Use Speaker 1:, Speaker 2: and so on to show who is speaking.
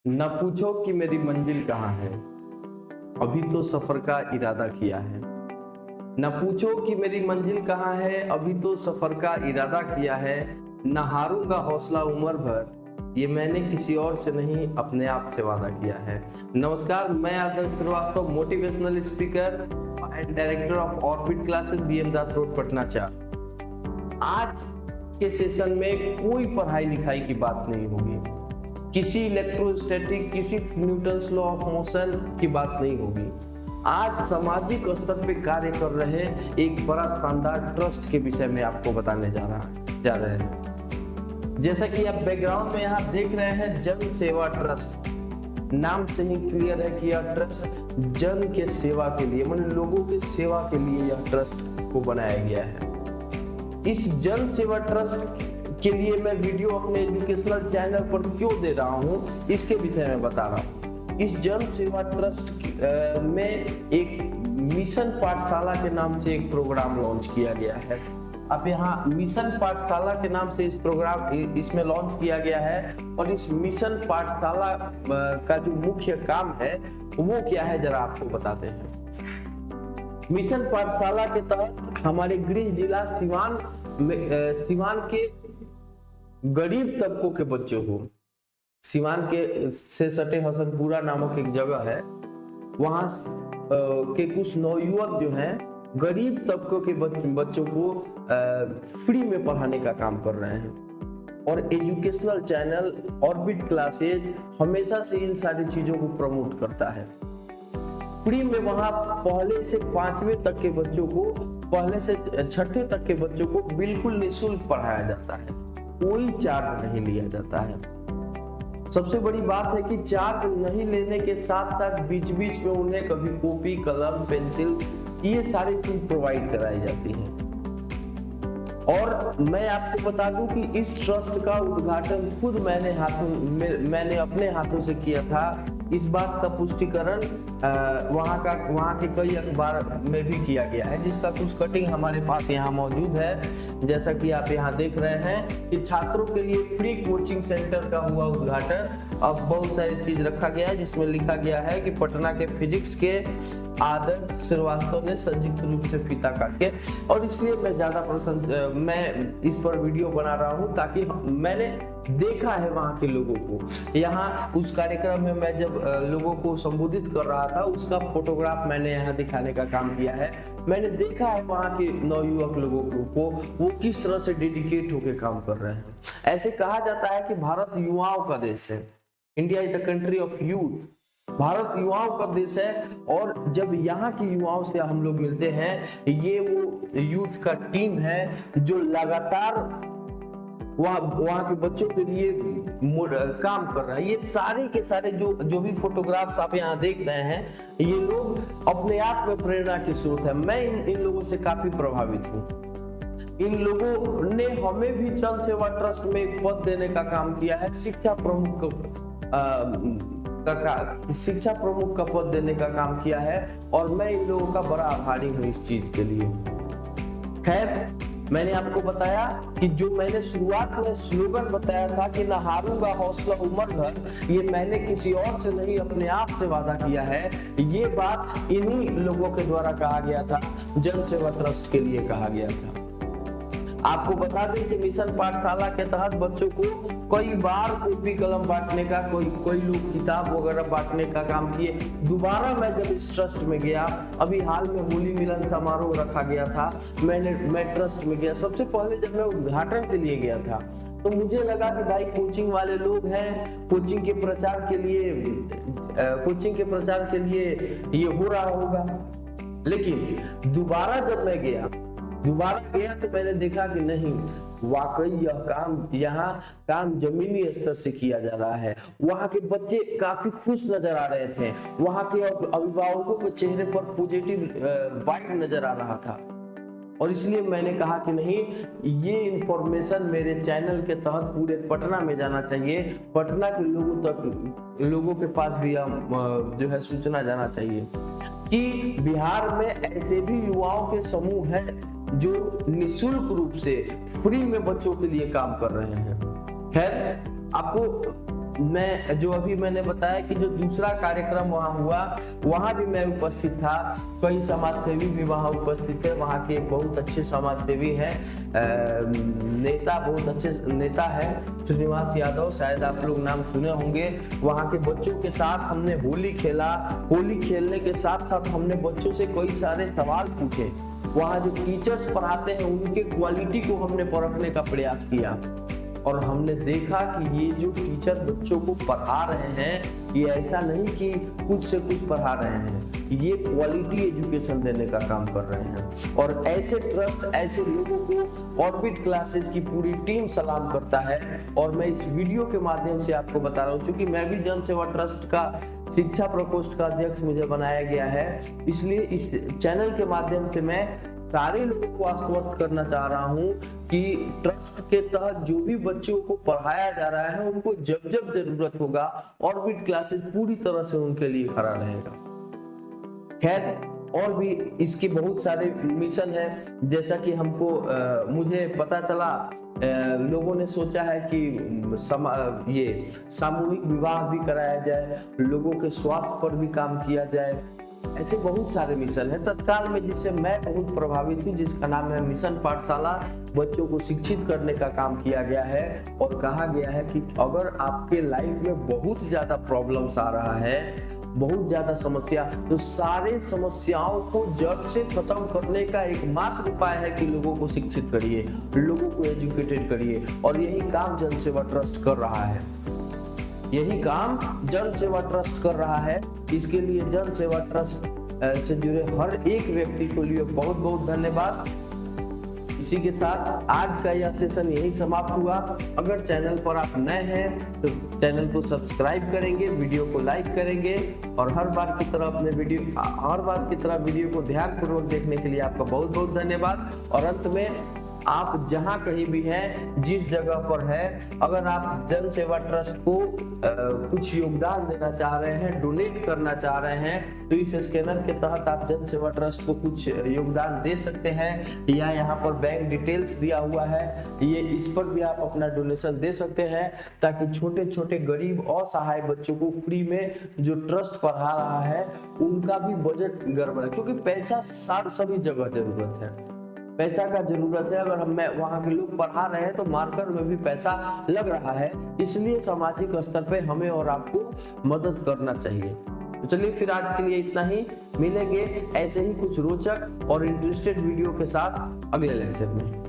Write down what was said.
Speaker 1: न पूछो कि मेरी मंजिल कहाँ है, अभी तो सफर का इरादा किया है। न पूछो कि मेरी मंजिल कहाँ है, अभी तो सफर का इरादा किया है। न हारूंगा हौसला उम्र भर, ये मैंने किसी और से नहीं अपने आप से वादा किया है। नमस्कार, मैं Adarsh Shrivastava, motivational speaker and director of Orbit classes, BM Das road, Patna 4। आज के सेशन में कोई पढ़ाई लिखाई की बात नहीं होगी, किसी इलेक्ट्रोस्टैटिक, किसी न्यूटन्स लॉ ऑफ मोशन की बात नहीं होगी। आज सामाजिक स्तर पे कार्य कर रहे एक बड़ा शानदार ट्रस्ट के विषय में आपको बताने जा रहे हैं। जैसा कि आप बैकग्राउंड में यहाँ देख रहे हैं, जन सेवा ट्रस्ट। नाम से ही क्लियर है कि यह ट्रस्ट जन के सेवा के लिए, मतलब लोगों के सेवा के लिए यह ट्रस्ट को बनाया गया है। इस जन सेवा ट्रस्ट के लिए मैं वीडियो अपने एजुकेशनल चैनल पर क्यों दे रहा हूँ, इसके विषय में बता रहा हूँ। इस जन सेवा ट्रस्ट में एक मिशन पाठशाला के नाम से एक प्रोग्राम लॉन्च किया गया है। अब यहाँ मिशन पाठशाला के नाम से इसमें लॉन्च किया गया है, और इस मिशन पाठशाला का जो मुख्य काम है वो क्या है, जरा आपको बताते हैं। मिशन पाठशाला के तहत हमारे गृह जिला सिवान के गरीब तबकों के बच्चों को, सिवान के से सटे हसनपुरा नामक एक जगह है, वहां के कुछ नवयुवक जो हैं गरीब तबकों के बच्चों को फ्री में पढ़ाने का काम कर रहे हैं। और एजुकेशनल चैनल ऑर्बिट क्लासेज हमेशा से इन सारी चीजों को प्रमोट करता है। फ्री में वहां पहले से 5वीं तक के बच्चों को, पहले से 6ठे तक के बच्चों को बिल्कुल निःशुल्क पढ़ाया जाता है, कोई चार्ज नहीं लिया जाता है। सबसे बड़ी बात है कि चार्ज नहीं लेने के साथ साथ बीच बीच में उन्हें कभी कॉपी, कलम, पेंसिल, ये सारी चीज प्रोवाइड कराई जाती है। और मैं आपको बता दूं कि इस ट्रस्ट का उद्घाटन खुद मैंने अपने हाथों से किया था। इस बात का पुष्टिकरण वहाँ के कई अखबार में भी किया गया है, जिसका कुछ कटिंग हमारे पास यहाँ मौजूद है। जैसा कि आप यहाँ देख रहे हैं कि छात्रों के लिए फ्री कोचिंग सेंटर का हुआ उद्घाटन। अब बहुत सारी चीज रखा गया है, जिसमें लिखा गया है कि पटना के फिजिक्स के आदर्श श्रीवास्तव ने संयुक्त रूप से फीता काट के, और इसलिए मैं इस पर वीडियो बना रहा हूँ ताकि मैंने देखा है वहाँ के लोगों को। यहाँ उस कार्यक्रम में मैं जब लोगों को संबोधित कर रहा था, उसका फोटोग्राफ मैंने यहाँ दिखाने का काम किया है। मैंने देखा है वहाँ के नवयुवक लोगों को वो किस तरह से डेडिकेट होकर काम कर रहे हैं। ऐसे कहा जाता है कि भारत युवाओं का देश है, India is the country of youth. Bharat युवाओं का देश है, और जब यहाँ के युवाओं से हम लोग मिलते हैं, ये वो यूथ का टीम है जो लगातार वहाँ के बच्चों के लिए काम कर रहा है। ये सारे के सारे जो भी फोटोग्राफ्स आप यहाँ देख रहे हैं, ये लोग अपने आप में प्रेरणा की स्रोत है। मैं इन लोगों से काफी प्रभावित हूँ। इन लोगों ने हमें भी जन सेवा ट्रस्ट में एक पद देने का काम किया है, शिक्षा प्रमुख का पद देने का काम किया है, और मैं इन लोगों का बड़ा आभारी हूँ इस चीज के लिए। खैर, मैंने आपको बताया कि जो मैंने शुरुआत में स्लोगन बताया था कि न हारूंगा हौसला उम्र भर, ये मैंने किसी और से नहीं अपने आप से वादा किया है, ये बात इन्हीं लोगों के द्वारा कहा गया था, जन सेवा ट्रस्ट के लिए कहा गया था। आपको बता दें कि मिशन पाठशाला के तहत बच्चों को कई बार कॉपी कलम बांटने का, कोई लोग किताब वगैरह बांटने का काम किए। दोबारा मैं जब इस ट्रस्ट में गया, अभी हाल में होली मिलन समारोह रखा गया था, मैं ट्रस्ट में गया। सबसे पहले जब मैं उद्घाटन के लिए गया था, तो मुझे लगा कि भाई कोचिंग वाले लोग हैं, कोचिंग के प्रचार के लिए ये हो रहा होगा। लेकिन दोबारा जब मैं गया तो मैंने देखा कि नहीं, वाकई यहाँ काम जमीनी स्तर से किया जा रहा है। वहाँ के बच्चे काफी खुश नजर आ रहे थे, वहाँ के अभिभावकों के चेहरे पर पॉजिटिव वाइब नजर आ रहा था। और इसलिए मैंने कहा कि नहीं, ये इंफॉर्मेशन मेरे चैनल के तहत पूरे पटना में जाना चाहिए, पटना के लोगों के पास भी जो है सूचना जाना चाहिए कि बिहार में ऐसे भी युवाओं के समूह हैं जो निःशुल्क रूप से फ्री में बच्चों के लिए काम कर रहे हैं। खैर, आपको मैं जो अभी मैंने बताया कि जो दूसरा कार्यक्रम वहाँ हुआ, वहाँ भी मैं उपस्थित था। कई समाज सेवी भी वहाँ उपस्थित थे। वहाँ के बहुत अच्छे समाज सेवी हैं, नेता, बहुत अच्छे नेता है श्रीनिवास यादव, शायद आप लोग नाम सुने होंगे। वहाँ के बच्चों के साथ हमने होली खेला। होली खेलने के साथ साथ हमने बच्चों से कई सारे सवाल पूछे। वहाँ जो टीचर्स पढ़ाते हैं उनके क्वालिटी को हमने परखने का प्रयास किया और हमने देखा कि ये जो टीचर बच्चों को पढ़ा रहे हैं, ये ऐसा नहीं कि कुछ से कुछ पढ़ा रहे हैं, ये क्वालिटी एजुकेशन देने का काम कर रहे हैं। और ऐसे ट्रस्ट, ऐसे लोगों को ऑर्बिट क्लासेस की पूरी टीम सलाम करता है। और मैं इस वीडियो के माध्यम से आपको बता रहा हूँ, क्योंकि मैं भी जन सेवा ट्रस्ट का शिक्षा प्रकोष्ठ का अध्यक्ष मुझे बनाया गया है, इसलिए इस चैनल के माध्यम से मैं सारे लोगों को आश्वस्त करना चाह रहा हूँ कि ट्रस्ट के तहत जो भी बच्चों को पढ़ाया जा रहा है, उनको जब जब जरूरत होगा ऑर्बिट क्लासेस पूरी तरह से उनके लिए खड़ा रहेगा। खैर, और भी इसके बहुत सारे मिशन है। जैसा कि हमको मुझे पता चला, लोगों ने सोचा है कि ये सामूहिक विवाह भी कराया जाए, लोगों के स्वास्थ्य पर भी काम किया जाए। ऐसे बहुत सारे मिशन है तत्काल में, जिससे मैं बहुत प्रभावित हूँ, जिसका नाम है मिशन पाठशाला। बच्चों को शिक्षित करने का काम किया गया है और कहा गया है कि अगर आपके लाइफ में बहुत ज्यादा प्रॉब्लम्स आ रहा है, बहुत ज्यादा समस्या, तो सारे समस्याओं को जड़ से खत्म करने का एकमात्र उपाय है कि लोगों को शिक्षित करिए, लोगों को एजुकेटेड करिए। और यही काम जन सेवा ट्रस्ट कर रहा है, यही काम जन सेवा ट्रस्ट कर रहा है। इसके लिए जन सेवा ट्रस्ट से जुड़े हर एक व्यक्ति को लिए बहुत बहुत धन्यवाद। इसी के साथ आज का यह सेशन यही समाप्त हुआ। अगर चैनल पर आप नए हैं तो चैनल को सब्सक्राइब करेंगे, वीडियो को लाइक करेंगे और हर बार की तरह वीडियो को ध्यानपूर्वक देखने के लिए आपका बहुत बहुत धन्यवाद। और अंत में, आप जहां कहीं भी हैं, जिस जगह पर है, अगर आप जन सेवा ट्रस्ट को कुछ योगदान देना चाह रहे हैं, डोनेट करना चाह रहे हैं, तो इस स्कैनर के तहत आप जन सेवा ट्रस्ट को कुछ योगदान दे सकते हैं। या यहाँ पर बैंक डिटेल्स दिया हुआ है, ये इस पर भी आप अपना डोनेशन दे सकते हैं, ताकि छोटे छोटे गरीब असहाय बच्चों को फ्री में जो ट्रस्ट पढ़ा रहा है उनका भी बजट गड़बड़ है। क्योंकि पैसा सभी जगह जरूरत है, पैसा का जरूरत है। अगर हम वहाँ के लोग पढ़ा रहे हैं तो मार्कर में भी पैसा लग रहा है, इसलिए सामाजिक स्तर पे हमें और आपको मदद करना चाहिए। तो चलिए फिर आज के लिए इतना ही, मिलेंगे ऐसे ही कुछ रोचक और इंटरेस्टेड वीडियो के साथ अगले लेक्चर में।